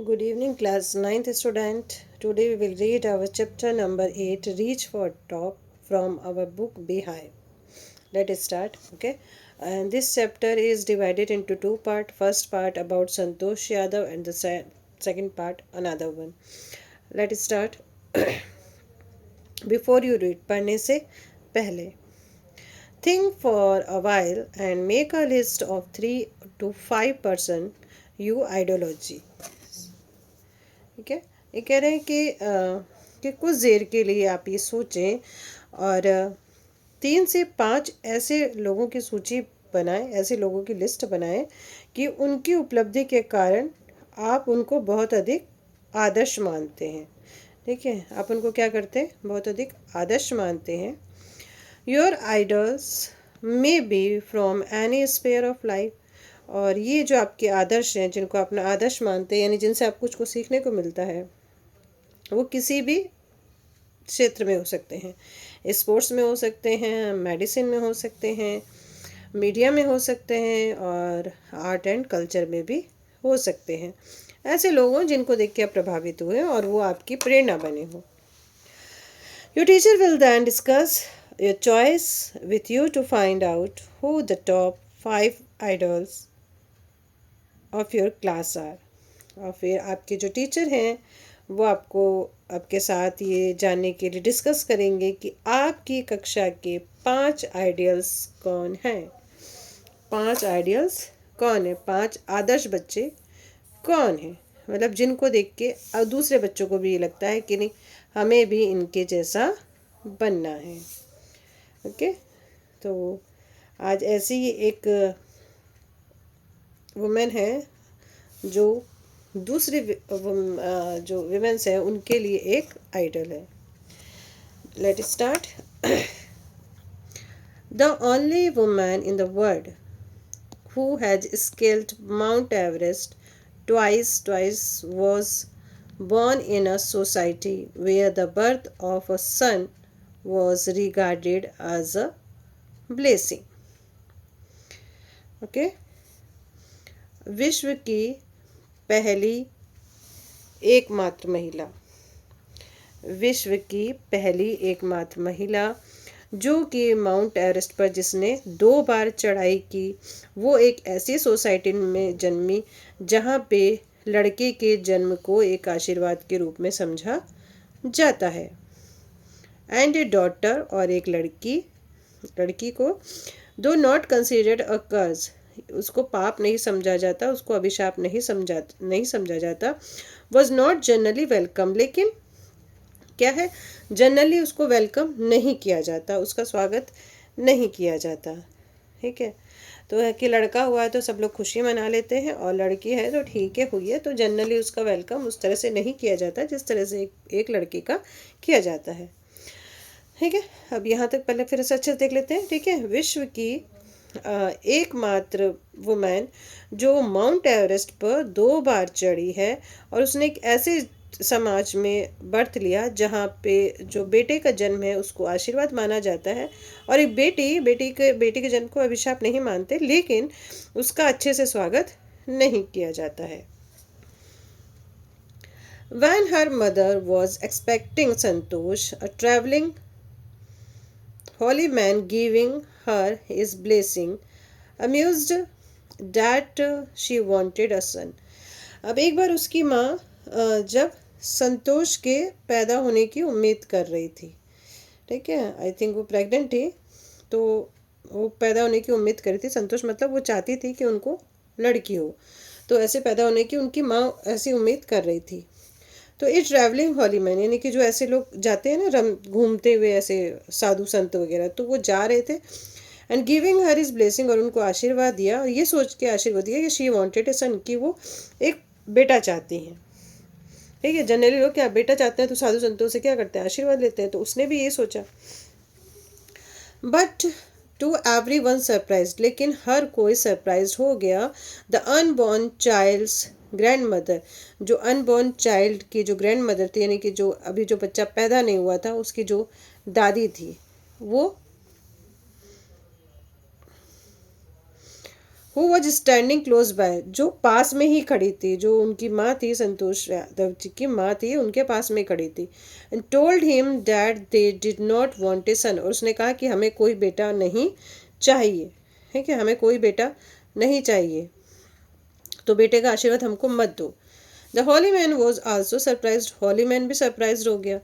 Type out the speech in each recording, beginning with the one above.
Good evening, class ninth student. Today we will read our chapter number 8, Reach for Top, from our book Beehive. Let us start, okay? And this chapter is divided into two parts. First part about Santosh Yadav and the second part another one. Let us start. Before you read, पढ़ने से पहले think for a while and make a list of 3 to 5% you ideology. ठीक है, ये कह रहे हैं कि कुछ देर के लिए आप ये सोचें और 3 से 5 ऐसे लोगों की सूची बनाएं, ऐसे लोगों की लिस्ट बनाएं कि उनकी उपलब्धि के कारण आप उनको बहुत अधिक आदर्श मानते हैं। ठीक है, आप उनको क्या करते हैं, बहुत अधिक आदर्श मानते हैं। Your idols may be from any sphere of life, और ये जो आपके आदर्श हैं, जिनको अपना आदर्श मानते हैं, यानी जिनसे आप कुछ को सीखने को मिलता है, वो किसी भी क्षेत्र में हो सकते हैं। स्पोर्ट्स में हो सकते हैं, मेडिसिन में हो सकते हैं, मीडिया में हो सकते हैं, और आर्ट एंड कल्चर में भी हो सकते हैं। ऐसे लोग हों जिनको देख के आप प्रभावित हुए और वो आपकी प्रेरणा बने हो। Your teacher will then discuss your choice with you to find out who the top 5 idols of your class are. और फिर आपके जो टीचर हैं वो आपके साथ ये जानने के लिए डिस्कस करेंगे कि आपकी कक्षा के 5 आइडियल्स कौन हैं। 5 आइडियल्स कौन है, 5 आदर्श बच्चे कौन हैं, मतलब जिनको देख के अब दूसरे बच्चों को भी ये लगता है कि नहीं, हमें भी इनके जैसा बनना है। ओके, तो आज ऐसी ही एक वुमेन है जो दूसरी जो विमेंस हैं उनके लिए एक आइडल है। Let start. The only woman in the world who has scaled Mount Everest twice was born in a society where the birth of a son was regarded as a blessing. Okay? विश्व की पहली एकमात्र महिला, विश्व की पहली एकमात्र महिला जो कि माउंट एवरेस्ट पर जिसने 2 बार चढ़ाई की, वो एक ऐसी सोसाइटी में जन्मी जहाँ पे लड़के के जन्म को एक आशीर्वाद के रूप में समझा जाता है। एंड ए डॉटर, और एक लड़की को दो नॉट कंसिडर्ड अ कर्ज, उसको पाप नहीं समझा जाता, उसको अभिशाप नहीं समझा जाता। वॉज नॉट जनरली वेलकम, लेकिन क्या है, जनरली उसको वेलकम नहीं किया जाता, उसका स्वागत नहीं किया जाता। ठीक है, तो है कि लड़का हुआ है तो सब लोग खुशी मना लेते हैं, और लड़की है तो ठीक है हुई है, तो जनरली उसका वेलकम उस तरह से नहीं किया जाता जिस तरह से एक लड़की का किया जाता है। ठीक है, अब यहाँ तक पहले फिर से अच्छे से देख लेते हैं। ठीक है, विश्व की एकमात्र वुमेन जो माउंट एवरेस्ट पर 2 बार चढ़ी है, और उसने एक ऐसे समाज में बर्थ लिया जहाँ पे जो बेटे का जन्म है उसको आशीर्वाद माना जाता है, और एक बेटी के जन्म को अभिशाप नहीं मानते, लेकिन उसका अच्छे से स्वागत नहीं किया जाता है। When her mother was expecting Santosh, a traveling holy man giving her his blessing, amused that she wanted a son. अब एक बार उसकी माँ जब संतोष के पैदा होने की उम्मीद कर रही थी, ठीक है, आई थिंक वो प्रेग्नेंट थी, तो वो पैदा होने की उम्मीद कर रही थी। संतोष मतलब वो चाहती थी कि उनको लड़की हो, तो ऐसे पैदा होने की उनकी माँ ऐसी उम्मीद कर रही थी। तो ये ट्रैवलिंग हॉली मैन, यानी कि जो ऐसे लोग जाते हैं ना घूमते हुए, ऐसे साधु संत वगैरह, तो वो जा रहे थे। And giving her is blessing, और उनको आशीर्वाद दिया, और ये सोच के आशीर्वाद दिया कि शी वॉन्टेड ए सन, कि वो एक बेटा चाहती हैं। ठीक है, जनरली लोग क्या बेटा चाहते हैं तो साधु संतों से क्या करते हैं, आशीर्वाद लेते हैं, तो उसने भी ये सोचा। But to everyone surprise, लेकिन हर कोई सरप्राइज हो गया। The unborn child's grandmother, जो अनबॉर्न चाइल्ड की जो ग्रैंड मदर थी, यानी कि जो अभी जो बच्चा पैदा नहीं हुआ था उसकी जो दादी थी, who was standing close by, जो पास में ही खड़ी थी, जो उनकी माँ थी, संतोष यादव जी की माँ थी, उनके पास में खड़ी थी। And told him that they did not want a son, और उसने कहा कि हमें कोई बेटा नहीं चाहिए, है कि हमें कोई बेटा नहीं चाहिए, तो बेटे का आशीर्वाद हमको मत दो। The holy man was also surprise, holy man भी सरप्राइज हो गया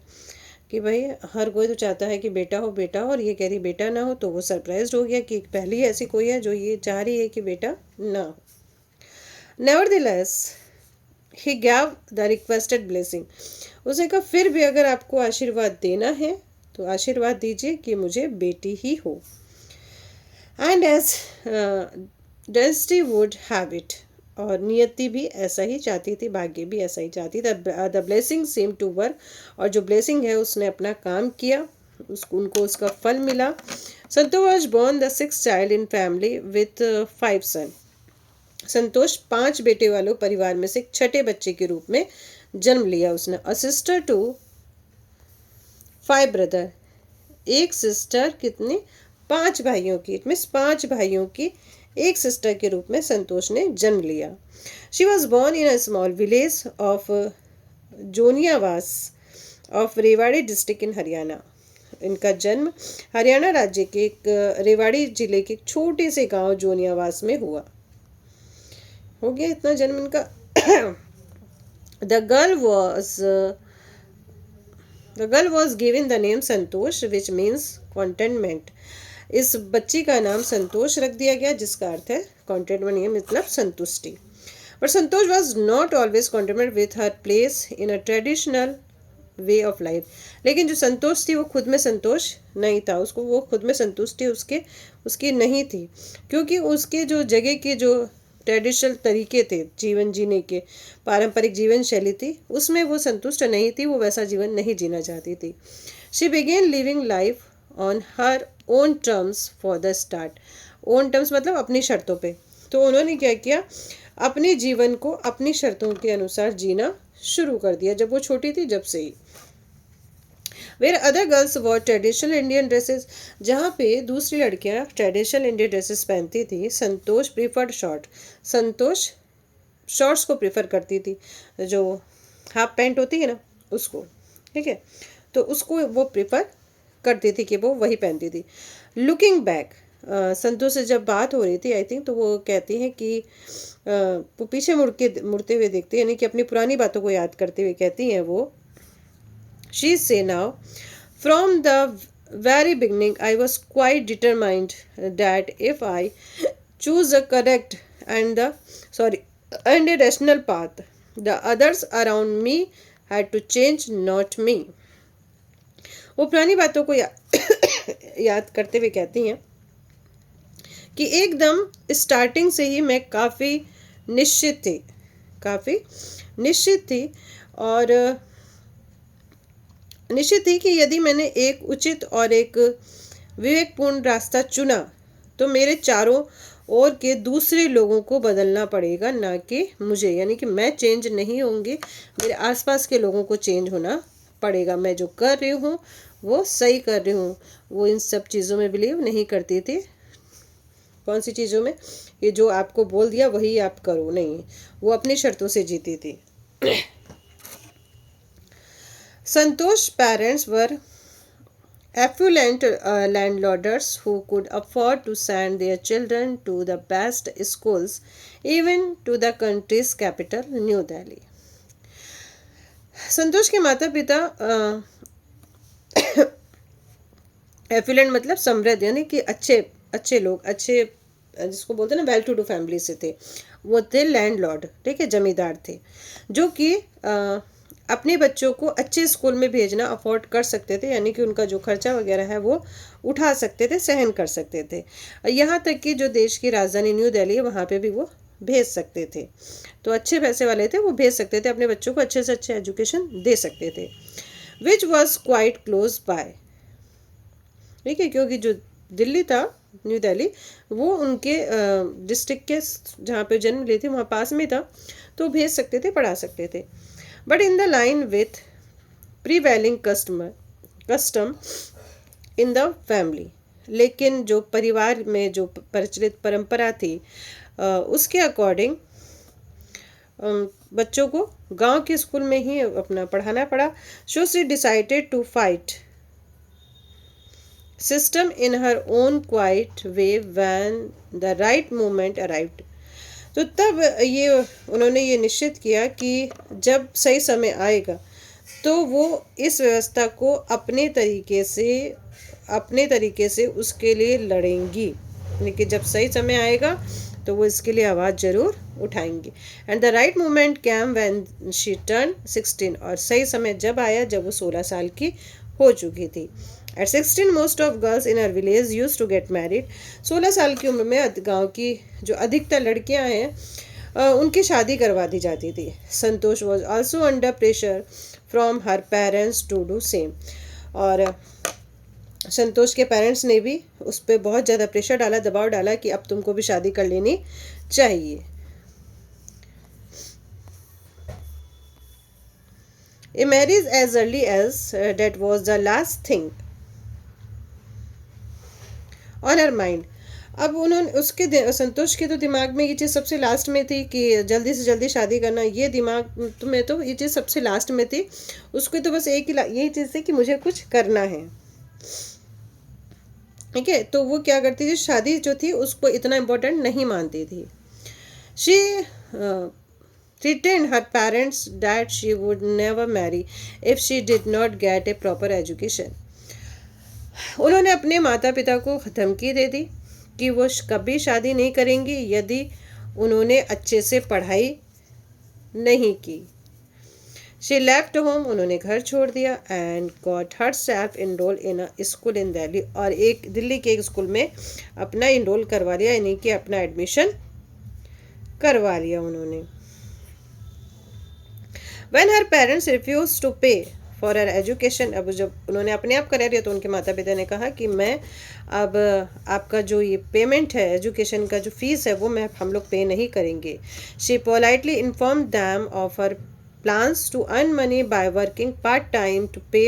कि भाई हर कोई तो चाहता है कि बेटा हो बेटा हो, और ये कह रही बेटा ना हो, तो वो सरप्राइज हो गया कि पहली ऐसी कोई है जो ये चाह रही है कि बेटा ना हो। Nevertheless he gave the requested blessing, उसने कहा फिर भी अगर आपको आशीर्वाद देना है तो आशीर्वाद दीजिए कि मुझे बेटी ही हो। And as destiny would have it, और नियति भी ऐसा ही चाहती थी, भाग्य भी ऐसा ही चाहती। The blessing same to work, और जो ब्लेसिंग है उसने अपना काम किया, उनको उसका फल मिला। Santosh was born the six child in family with 5 son, Santosh 5 बेटे वालों परिवार में से एक छठे बच्चे के रूप में जन्म लिया उसने। अ सिस्टर टू 5 ब्रदर, एक सिस्टर कितनी, 5 भाइयों की, इट मीन्स 5 भाइयों की एक सिस्टर के रूप में संतोष ने जन्म लिया। She was born in a small village of Joniyawas of Rewari district in Haryana, इनका जन्म हरियाणा राज्य के एक रेवाड़ी जिले के एक छोटे से गांव जोनियावास में हुआ। हो गया इतना जन्म इनका। The girl was given the name Santosh which means contentment, इस बच्ची का नाम संतोष रख दिया गया जिसका अर्थ है कॉन्टेंटमेंट, मतलब संतुष्टि। But Santosh was not always contentment with her place in a traditional way of life, लेकिन जो संतोष थी वो खुद में संतोष नहीं था, उसको वो खुद में संतुष्टि उसकी नहीं थी, क्योंकि उसके जो जगह के जो ट्रेडिशनल तरीके थे जीवन जीने के, पारंपरिक जीवन शैली थी, उसमें वो संतुष्ट नहीं थी, वो वैसा जीवन नहीं जीना चाहती थी। She began living life on her own terms for the start, own terms मतलब अपनी शर्तों पे, तो उन्होंने क्या किया, अपने जीवन को अपनी शर्तों के अनुसार जीना शुरू कर दिया जब वो छोटी थी, जब से ही। Where other girls wore traditional Indian dresses, जहाँ पे दूसरी लड़कियाँ ट्रेडिशनल इंडियन ड्रेसेस पहनती थी, Santosh preferred short, Santosh shorts को प्रीफर करती थी, जो हाफ पैंट होती है ना उसको, ठीक है, तो उसको वो प्रीफर करती थी कि वो वही पहनती थी। लुकिंग बैक, संतोष से जब बात हो रही थी आई थिंक, तो वो कहती हैं कि वो पीछे मुड़ते हुए देखती है, यानी कि अपनी पुरानी बातों को याद करते हुए कहती हैं वो, she say now, from the very beginning I was quite determined that if I choose a correct and and a rational path, the others around me had to change, not me. वो पुरानी बातों को याद करते हुए कहती हैं कि एकदम स्टार्टिंग से ही मैं काफ़ी निश्चित थी और निश्चित थी कि यदि मैंने एक उचित और एक विवेकपूर्ण रास्ता चुना तो मेरे चारों ओर के दूसरे लोगों को बदलना पड़ेगा, ना कि मुझे, यानी कि मैं चेंज नहीं होंगी, मेरे आसपास के लोगों को चेंज होना पड़ेगा। मैं जो कर रही हूँ वो सही कर रही हूँ। वो इन सब चीज़ों में बिलीव नहीं करती थी। कौन सी चीज़ों में? ये जो आपको बोल दिया वही आप करो, नहीं, वो अपनी शर्तों से जीती थी। Santosh's parents were affluent landlords who could afford to send their children to the best schools, even to the country's capital, New Delhi. संतोष के माता पिता एफिलेंट मतलब समृद्ध, यानी कि अच्छे लोग, अच्छे जिसको बोलते हैं ना वेल टू डू फैमिली से थे। वो थे लैंडलॉर्ड, ठीक है, जमींदार थे, जो कि अपने बच्चों को अच्छे स्कूल में भेजना अफोर्ड कर सकते थे, यानी कि उनका जो खर्चा वगैरह है वो उठा सकते थे, सहन कर सकते थे। यहाँ तक कि जो देश की राजधानी न्यू दिल्ली है वहाँ पे भी वो भेज सकते थे। तो अच्छे पैसे वाले थे, वो भेज सकते थे, अपने बच्चों को अच्छे से अच्छे एजुकेशन दे सकते थे। Which was quite close by, ठीक है, क्योंकि जो दिल्ली था, न्यू दिल्ली, वो उनके डिस्ट्रिक्ट के जहाँ पे जन्म लिए थे वहाँ पास में था, तो भेज सकते थे, पढ़ा सकते थे। But in the line with prevailing custom in the family, लेकिन जो परिवार में जो प्रचलित परंपरा थी उसके अकॉर्डिंग बच्चों को गांव के स्कूल में ही अपना पढ़ाना पड़ा. So she decided to fight system in her own quiet way when the right moment arrived. तो तब ये उन्होंने ये निश्चित किया कि जब सही समय आएगा तो वो इस व्यवस्था को अपने तरीके से उसके लिए लड़ेंगी. यानी कि जब सही समय आएगा तो वो इसके लिए आवाज़ ज़रूर उठाएंगी. And the right moment came when she turn 16. और सही समय जब आया जब वो 16 साल की हो चुकी थी. At 16 most of girls in our village used to get married. 16 साल की उम्र में गांव की जो अधिकतर लड़कियां हैं उनकी शादी करवा दी जाती थी. संतोष was also under pressure from her parents to do same. और संतोष के पेरेंट्स ने भी उस पर बहुत ज़्यादा प्रेशर डाला, दबाव डाला कि अब तुमको भी शादी कर लेनी चाहिए. A marriage as early as that was the last thing on her mind. अब उन्होंने संतोष के तो दिमाग में ये चीज़ सबसे लास्ट में थी कि जल्दी से जल्दी शादी करना. ये दिमाग में तो ये चीज़ सबसे लास्ट में थी. उसको तो बस एक ही यही चीज़ थी कि मुझे कुछ करना है. ठीक है, तो वो क्या करती थी, शादी जो थी उसको इतना इम्पोर्टेंट नहीं मानती थी. She threatened her parents that she would never marry if she did not get a proper education. उन्होंने अपने माता पिता को धमकी दे दी कि वो कभी शादी नहीं करेंगी यदि उन्होंने अच्छे से पढ़ाई नहीं की. She left home. उन्होंने घर छोड़ दिया. And got herself enrol in a school in Delhi. और एक दिल्ली के एक स्कूल में अपना इनरोल करवा लिया, यानी कि अपना एडमिशन करवा लिया उन्होंने. When her parents refused to pay for her education, अब जब उन्होंने अपने आप करा लिया तो उनके माता पिता ने कहा कि मैं अब आपका जो ये पेमेंट है एजुकेशन का जो फीस है वो हम लोग पे नहीं करेंगे. She politely informed them of her plans to earn money by working part time to pay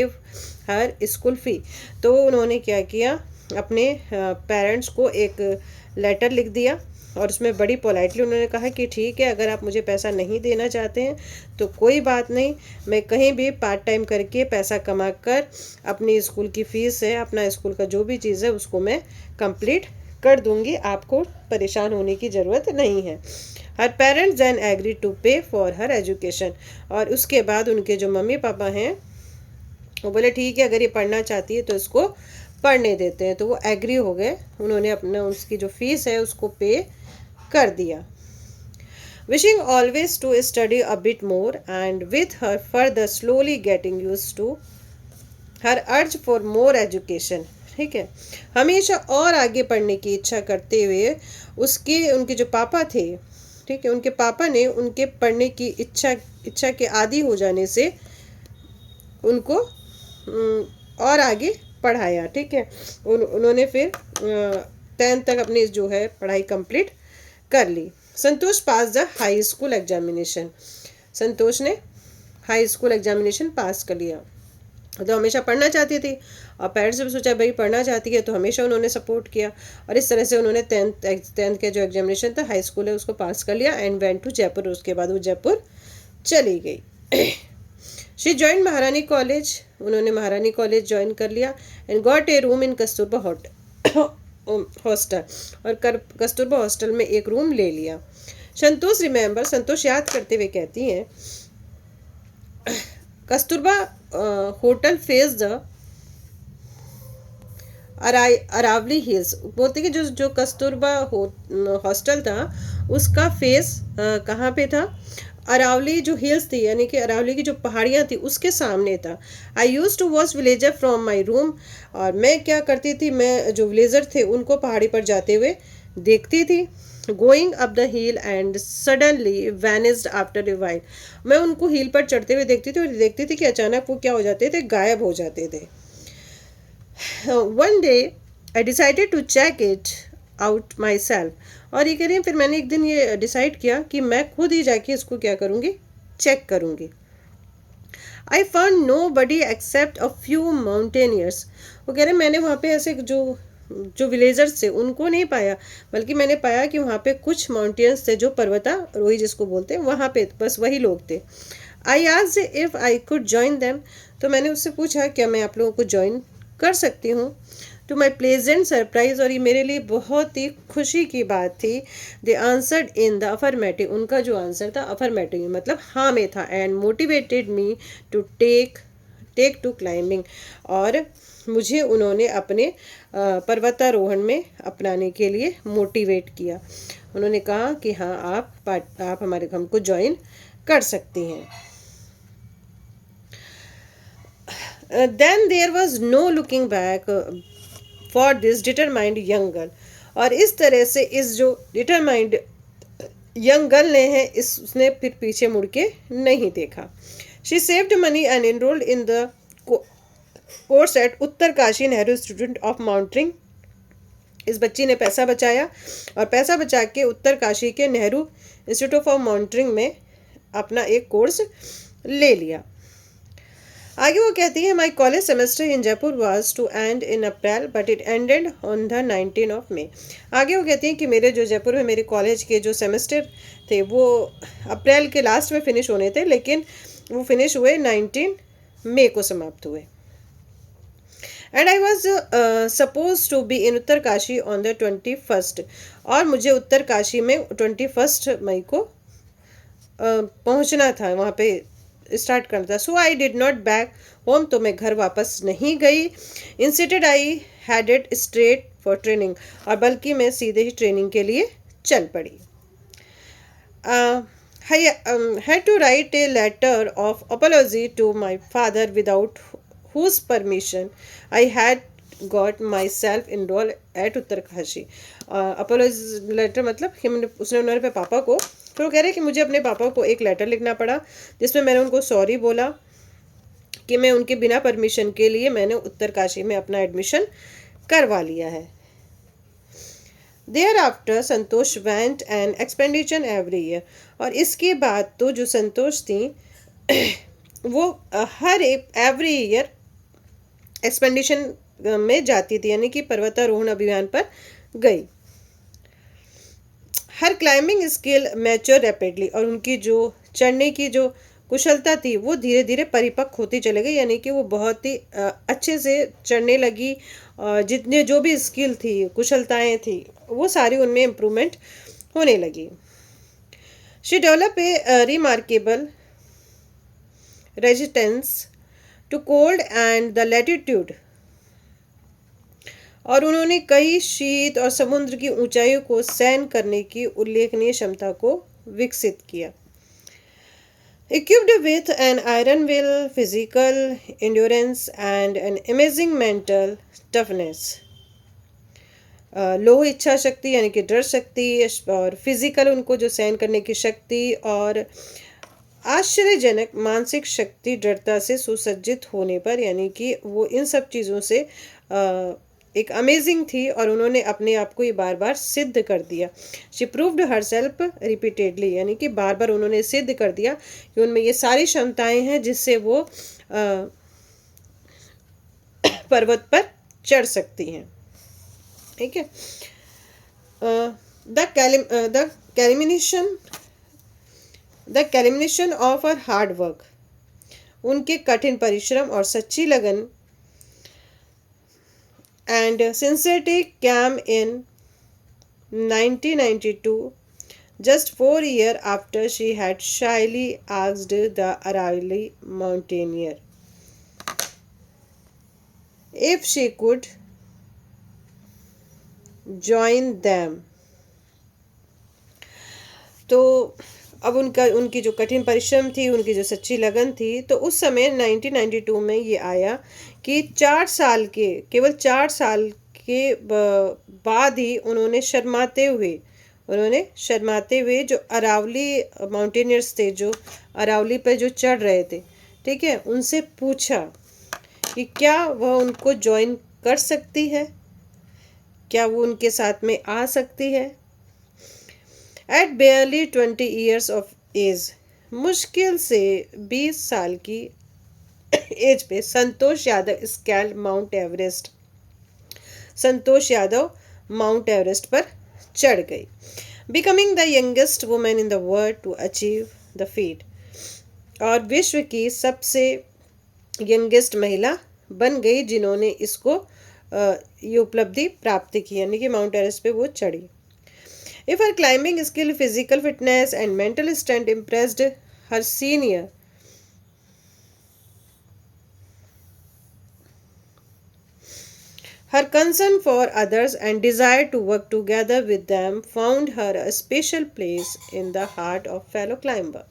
her school fee. तो उन्होंने क्या किया, अपने पेरेंट्स को एक लेटर लिख दिया और उसमें बड़ी पोलाइटली उन्होंने कहा कि ठीक है, अगर आप मुझे पैसा नहीं देना चाहते हैं तो कोई बात नहीं, मैं कहीं भी पार्ट टाइम करके पैसा कमा कर अपनी स्कूल की फ़ीस है, अपना स्कूल का जो भी चीज़ है उसको मैं कंप्लीट कर दूंगी, आपको परेशान होने की ज़रूरत नहीं है. हर पेरेंट्स देन एग्री टू पे फॉर हर एजुकेशन. और उसके बाद उनके जो मम्मी पापा हैं वो बोले ठीक है, अगर ये पढ़ना चाहती है तो इसको पढ़ने देते हैं. तो वो एग्री हो गए. उन्होंने अपना उसकी जो फीस है उसको पे कर दिया. Wishing always to study a bit more and with her further slowly getting used to her urge for more education. ठीक है, हमेशा और आगे पढ़ने की इच्छा करते हुए उनके जो पापा थे, ठीक है, उनके पापा ने उनके पढ़ने की इच्छा के आदी हो जाने से उनको और आगे पढ़ाया. ठीक है, उन्होंने फिर 10th तक अपनी जो है पढ़ाई कंप्लीट कर ली. संतोष पास द हाई स्कूल एग्जामिनेशन. संतोष ने हाई स्कूल एग्जामिनेशन पास कर लिया. तो हमेशा पढ़ना चाहती थी और पेरेंट्स से भी सोचा भाई पढ़ना चाहती है तो हमेशा उन्होंने सपोर्ट किया. और इस तरह से उन्होंने 10th के जो एग्जामिनेशन था हाई स्कूल है उसको पास कर लिया. And went to Jaipur. उसके बाद वो जयपुर चली गई. She join Maharani college. उन्होंने महारानी कॉलेज ज्वाइन कर लिया. And got a room in Kasturba hostel. और कस्तूरबा हॉस्टल में एक रूम ले लिया. संतोष याद करते हुए कहती हैं, Kasturba hotel face the Aravalli hills. बोलते कि जो कस्तूरबा हॉस्टल था उसका फेस कहाँ पे था, अरावली जो हिल्स थी यानी कि अरावली की जो पहाड़ियाँ थी उसके सामने था. I use to watch villager from my room. और मैं क्या करती थी, मैं जो विलेजर थे उनको पहाड़ी पर जाते हुए देखती थी. Going up the hill and suddenly vanished after a while. मैं उनको हिल पर चढ़ते हुए देखती थी और देखती थी कि अचानक वो क्या हो जाते थे, गायब हो जाते थे. One day I decided to check it out myself. और ये कह रही हैं फिर मैंने एक दिन ये डिसाइड किया कि मैं खुद ही जाके इसको क्या करूँगी, चेक करूँगी. I found nobody except a few mountaineers. वो कह रहे मैंने वहाँ पे ऐसे जो जो विलेजर्स थे उनको नहीं पाया, बल्कि मैंने पाया कि वहाँ पे कुछ माउंटेन्स थे जो पर्वतारोही जिसको बोलते हैं, वहाँ पे बस वही लोग थे। I asked if I could join them, तो मैंने उससे पूछा क्या मैं आप लोगों को ज्वाइन कर सकती हूँ। टू माई प्लेजेंट सरप्राइज, और ये मेरे लिए बहुत ही खुशी की बात थी, they answered in the affirmative, उनका जो आंसर था अफर्मेटिव मतलब हाँ में था, and motivated me to take to climbing, और मुझे उन्होंने अपने पर्वतारोहण में अपनाने के लिए मोटिवेट किया। उन्होंने कहा कि हाँ आप हमारे हमको ज्वाइन कर सकती हैं। Then there was no looking back for this determined young girl, और इस तरह से इस जो डिटरमाइंड यंग गर्ल ने है उसने फिर पीछे मुड़ के नहीं देखा। She saved money and enrolled in the course at Uttarkashi Nehru Institute of Mountaineering. इस बच्ची ने पैसा बचाया और पैसा बचा के उत्तरकाशी के नेहरू इंस्टीट्यूट ऑफ माउंटेनिंग में अपना एक कोर्स ले लिया। आगे वो कहती है, my college semester in Jaipur was to end in April but it ended on the 19 of May. आगे वो कहती हैं कि मेरे जो जयपुर में मेरे कॉलेज के जो सेमेस्टर थे वो अप्रैल के लास्ट में फिनिश होने थे, लेकिन वो फिनिश हुए 19 मई को समाप्त हुए। And I was supposed to be in Uttarkashi on the 21st, और मुझे उत्तरकाशी में 21 मई को पहुंचना था, वहाँ पे स्टार्ट करना था। So I did not back home, तो मैं घर वापस नहीं गई। Instead I headed straight for training, और बल्कि मैं सीधे ही ट्रेनिंग के लिए चल पड़ी। had to write a letter of apology to my father without whose permission I had got myself enrolled at Uttarkashi. apology letter मतलब कि उसने उन्होंने पापा को, फिर वो कह रहे हैं कि मुझे अपने पापा को एक लेटर लिखना पड़ा जिसमें मैंने उनको सॉरी बोला कि मैं उनके बिना परमिशन के लिए मैंने उत्तरकाशी में अपना एडमिशन करवा लिया है। Thereafter Santosh went an expenditure every year, और इसके बाद तो जो संतोष थी वो हर एक एवरी ईयर एक्सपेंडिशन में जाती थी, यानी कि पर्वतारोहण अभियान पर गई। हर क्लाइंबिंग स्किल मैच्योर रैपिडली, और उनकी जो चढ़ने की जो कुशलता थी वो धीरे धीरे परिपक्व होती चली गई, यानी कि वो बहुत ही अच्छे से चढ़ने लगी। जितने जो भी स्किल थी कुशलताएं थी वो सारी उनमें इम्प्रूवमेंट होने लगी। She develop a remarkable resistance to cold and the latitude, और उन्होंने कई शीत और समुद्र की ऊंचाइयों को सहन करने की उल्लेखनीय क्षमता को विकसित किया। Equipped with an iron will, physical endurance and an amazing mental toughness, लोह इच्छा शक्ति यानी कि दृढ़ शक्ति, और फिजिकल उनको जो सहन करने की शक्ति, और आश्चर्यजनक मानसिक शक्ति दृढ़ता से सुसज्जित होने पर, यानी कि वो इन सब चीज़ों से एक अमेजिंग थी, और उन्होंने अपने आप को ये बार बार सिद्ध कर दिया। She proved her self repeatedly, यानी कि बार बार उन्होंने सिद्ध कर दिया कि उनमें ये सारी क्षमताएं हैं जिससे वो पर्वत पर चढ़ सकती हैं। ठीक है। The culmination of her hard work, उनके कठिन परिश्रम और सच्ची लगन and sincerity came in 1992, just 4 years after she had shyly asked the Aravalli mountaineer if she could join them। तो अब उनकी जो कठिन परिश्रम थी, उनकी जो सच्ची लगन थी, तो उस समय 1992 में ये आया कि केवल 4 साल के बाद ही उन्होंने शर्माते हुए जो अरावली माउंटेनियर्स थे, जो अरावली पर जो चढ़ रहे थे, ठीक है, उनसे पूछा कि क्या वह उनको ज्वाइन कर सकती है, क्या वो उनके साथ में आ सकती है। At barely 20 years of age, मुश्किल से 20 साल की एज पे Santosh Yadav scaled Mount Everest Santosh Yadav Mount Everest पर चढ़ गई, becoming the youngest women in the world to achieve the feat, और विश्व की सबसे यंगेस्ट महिला बन गई जिन्होंने इसको ये उपलब्धि प्राप्त की, यानी कि माउंट एवरेस्ट पे वो चढ़ी। If her climbing skill, physical fitness and mental strength impressed her senior, her concern for others and desire to work together with them found her a special place in the heart of fellow climber.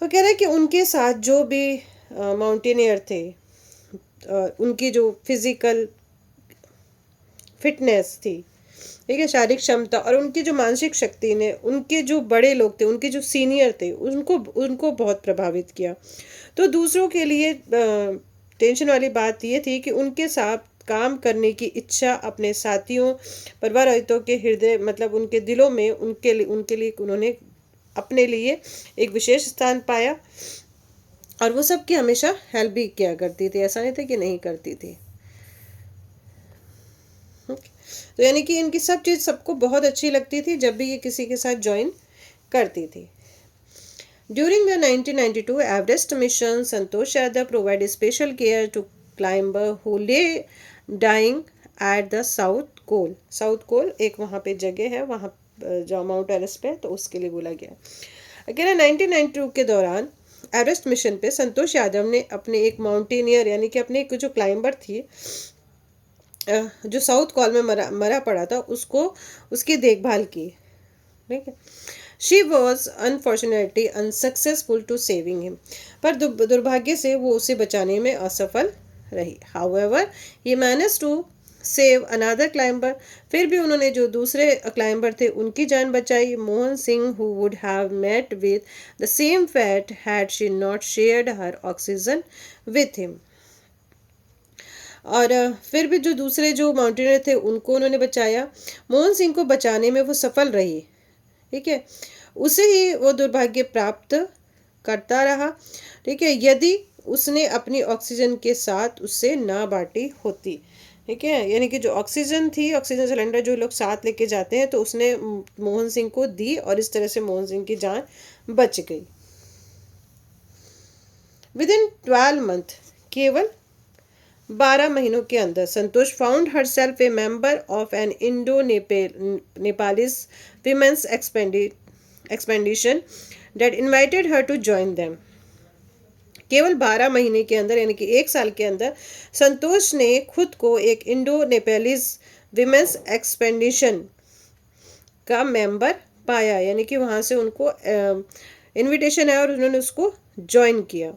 वो कह रहा है कि उनके साथ जो भी mountaineer थे, उनकी जो फिजिकल फिटनेस थी, ठीक है, शारीरिक क्षमता, और उनकी जो मानसिक शक्ति ने उनके जो बड़े लोग थे, उनके जो सीनियर थे, उनको उनको बहुत प्रभावित किया। तो दूसरों के लिए टेंशन वाली बात ये थी कि उनके साथ काम करने की इच्छा अपने साथियों, परिवारहितों के हृदय, मतलब उनके दिलों में उनके लिए उन्होंने अपने लिए एक विशेष स्थान पाया, और वो सबकी हमेशा हेल्प भी किया करती थी, ऐसा नहीं था कि नहीं करती थी। तो यानी कि इनकी सब चीज़ सबको बहुत अच्छी लगती थी जब भी ये किसी के साथ ज्वाइन करती थी। During the 1992 Everest mission, Santosh Yadav provided special care to climber who lay dying at the South Col. South Col एक वहाँ पे जगह है, वहाँ जो माउंट एवरेस्ट पे, तो उसके लिए बोला गया। अगेन 1992 के दौरान एवरेस्ट मिशन पे संतोष यादव ने अपने एक माउंटेनियर, यानी कि अपने एक जो क्लाइंबर थी जो साउथ कॉल में मरा पड़ा था, उसको उसकी देखभाल की, ठीक है। She was unfortunately unsuccessful to saving him, पर दुर्भाग्य से वो उसे बचाने में असफल रही। However he manage to save another climber, फिर भी उन्होंने जो दूसरे क्लाइंबर थे उनकी जान बचाई। Mohan Singh who would have met with the same fate had she not shared her oxygen with him, और फिर भी जो दूसरे जो माउंटेनियर थे उनको उन्होंने बचाया। मोहन सिंह को बचाने में वो सफल रही, ठीक है, उसे ही वो दुर्भाग्य प्राप्त करता रहा, ठीक है, यदि उसने अपनी ऑक्सीजन के साथ उससे ना बांटी होती, ठीक है, यानी कि जो ऑक्सीजन थी, ऑक्सीजन सिलेंडर जो लोग साथ लेके जाते हैं, तो उसने मोहन सिंह को दी और इस तरह से मोहन सिंह की जान बच गई। विद इन 12 मंथ, केवल 12 महीनों के अंदर, Santosh found herself a member of an Indo Nepalese women's expedition that invited her to join them. केवल 12 महीने के अंदर, यानी कि 1 साल के अंदर, संतोष ने खुद को एक इंडो नेपालीज विमेंस एक्सपेडिशन का मेंबर पाया, यानी कि वहाँ से उनको इनविटेशन है और उन्होंने उसको ज्वाइन किया।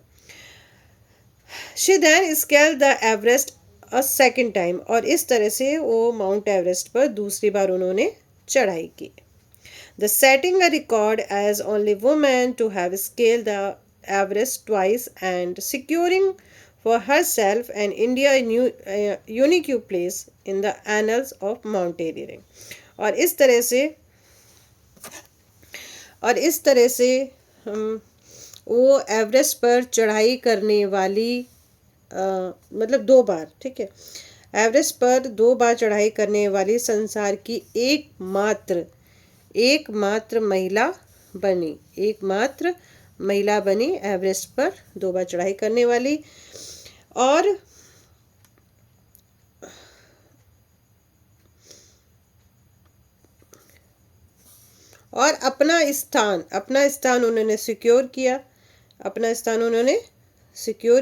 She then scaled the Everest a second time, और इस तरह से वो माउंट एवरेस्ट पर दूसरी बार उन्होंने चढ़ाई की। The setting a record as only woman to have scaled the Everest twice and securing for herself an unique place in the annals of mountaineering। और इस तरह से वो एवरेस्ट पर चढ़ाई करने वाली मतलब 2 बार, ठीक है, एवरेस्ट पर 2 बार चढ़ाई करने वाली संसार की एकमात्र महिला बनी एवरेस्ट पर 2 बार चढ़ाई करने वाली। और अपना स्थान उन्होंने सिक्योर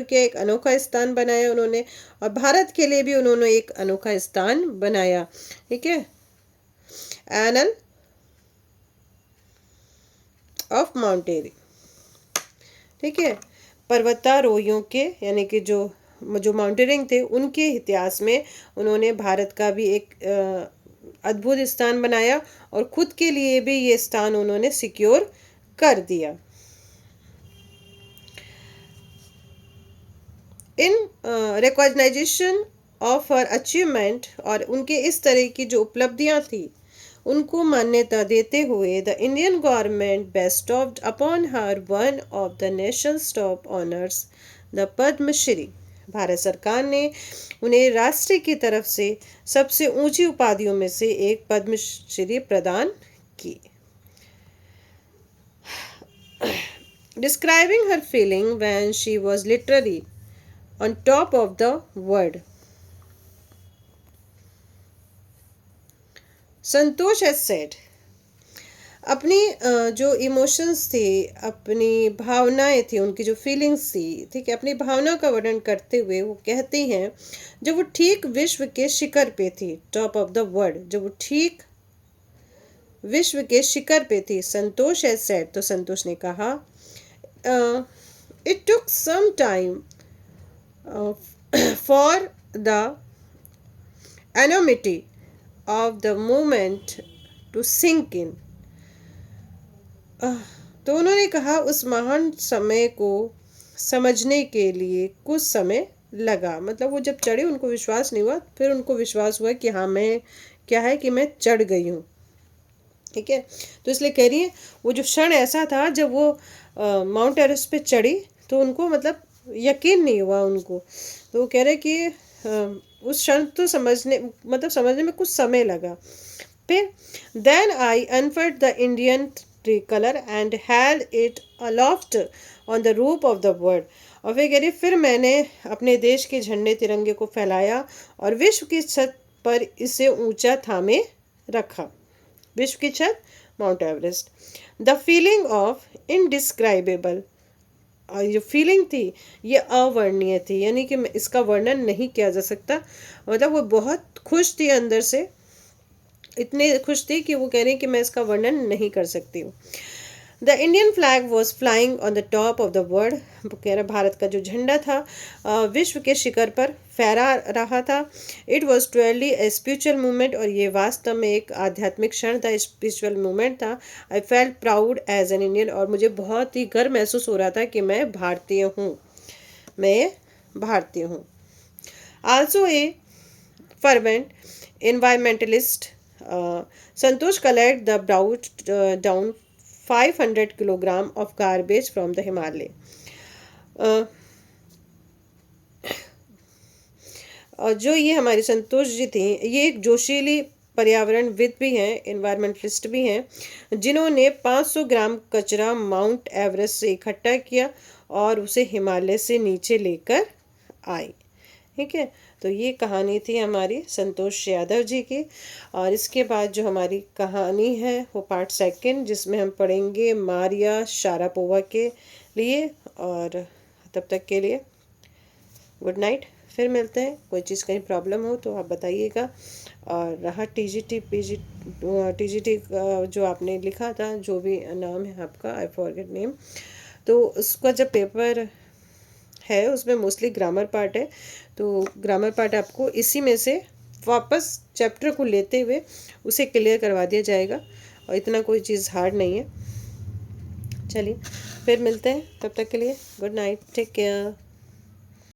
किया, एक अनोखा स्थान बनाया उन्होंने, और भारत के लिए भी उन्होंने एक अनोखा स्थान बनाया, ठीक है, एनल ऑफ माउंटेनियरिंग, ठीक है, पर्वतारोहियों के, यानी कि जो माउंटेनियरिंग थे उनके इतिहास में उन्होंने भारत का भी एक अद्भुत स्थान बनाया, और खुद के लिए भी ये स्थान उन्होंने सिक्योर कर दिया। इन रिकॉग्नाइजेशन ऑफ हर अचीवमेंट, और उनके इस तरह की जो उपलब्धियां थी उनको मान्यता देते हुए the Indian government bestowed upon her one of the nation's top honours, the Padma Shri, Bharat सरकार ने उन्हें राष्ट्र की तरफ से सबसे ऊंची उपाधियों में से एक पद्मश्री प्रदान की। Describing her feeling when she was literally on top of the world, Santosh has said, अपनी जो इमोशंस थे, अपनी भावनाएं थी, उनकी जो फीलिंग्स थी, ठीक है, अपनी भावना का वर्णन करते हुए वो कहती हैं, जब वो ठीक विश्व के शिखर पे थी, टॉप ऑफ द वर्ल्ड, जब वो ठीक विश्व के शिखर पे थी, संतोष हैज सेड, तो संतोष ने कहा, it took some time for the enormity of the moment to sink in. तो उन्होंने कहा उस महान समय को समझने के लिए कुछ समय लगा। मतलब वो जब चढ़े उनको विश्वास नहीं हुआ, फिर उनको विश्वास हुआ कि हाँ मैं क्या है कि मैं चढ़ गई हूँ, ठीक है। तो इसलिए कह रही है वो जो क्षण ऐसा था जब वो माउंट एवरेस्ट पे चढ़ी तो उनको मतलब यकीन नहीं हुआ उनको। तो वो कह रहे कि उस क्षण तो समझने में कुछ समय लगा। फिर then I unfurled the Indian tricolor and held it aloft on the roof of the world। और फिर कह रही फिर मैंने अपने देश के झंडे तिरंगे को फैलाया और विश्व की छत पर इसे ऊंचा थामे रखा। विश्व की छत mount Everest. The feeling of indescribable, और जो फीलिंग थी ये अवर्णनीय थी, यानी कि इसका वर्णन नहीं किया जा सकता। मतलब वो बहुत खुश थी अंदर से, इतने खुश थी कि वो कह रही कि मैं इसका वर्णन नहीं कर सकती हूँ। The Indian flag was flying on the top of the world, कह रहा भारत का जो झंडा था विश्व के शिखर पर फहरा रहा था। It was truly a spiritual movement, और ये वास्तव में एक आध्यात्मिक क्षण था, स्पिरिचुअल मूवमेंट था। I felt proud as an Indian, और मुझे बहुत ही गर्व महसूस हो रहा था कि मैं भारतीय हूँ, मैं भारतीय हूँ। Also a fervent environmentalist, Santosh collected the brought down 500 kilogram of garbage from the Himalaya। और जो ये हमारी संतोष जी थी, ये एक जोशीली पर्यावरणविद भी हैं, एनवायरमेंटलिस्ट भी हैं, जिन्होंने 500 ग्राम कचरा माउंट एवरेस्ट से इकट्ठा किया और उसे हिमालय से नीचे लेकर आई, ठीक है। तो ये कहानी थी हमारी संतोष यादव जी की। और इसके बाद जो हमारी कहानी है वो पार्ट सेकंड, जिसमें हम पढ़ेंगे मारिया शारापोवा के लिए। और तब तक के लिए गुड नाइट, फिर मिलते हैं। कोई चीज़ कहीं प्रॉब्लम हो तो आप बताइएगा। और रहा टीजीटी जो आपने लिखा था, जो भी नाम है आपका, आई फॉरगेट नेम, तो उसका जब पेपर है उसमें मोस्टली ग्रामर पार्ट है, तो ग्रामर पार्ट आपको इसी में से वापस चैप्टर को लेते हुए उसे क्लियर करवा दिया जाएगा, और इतना कोई चीज़ हार्ड नहीं है। चलिए फिर मिलते हैं, तब तक के लिए गुड नाइट, टेक केयर।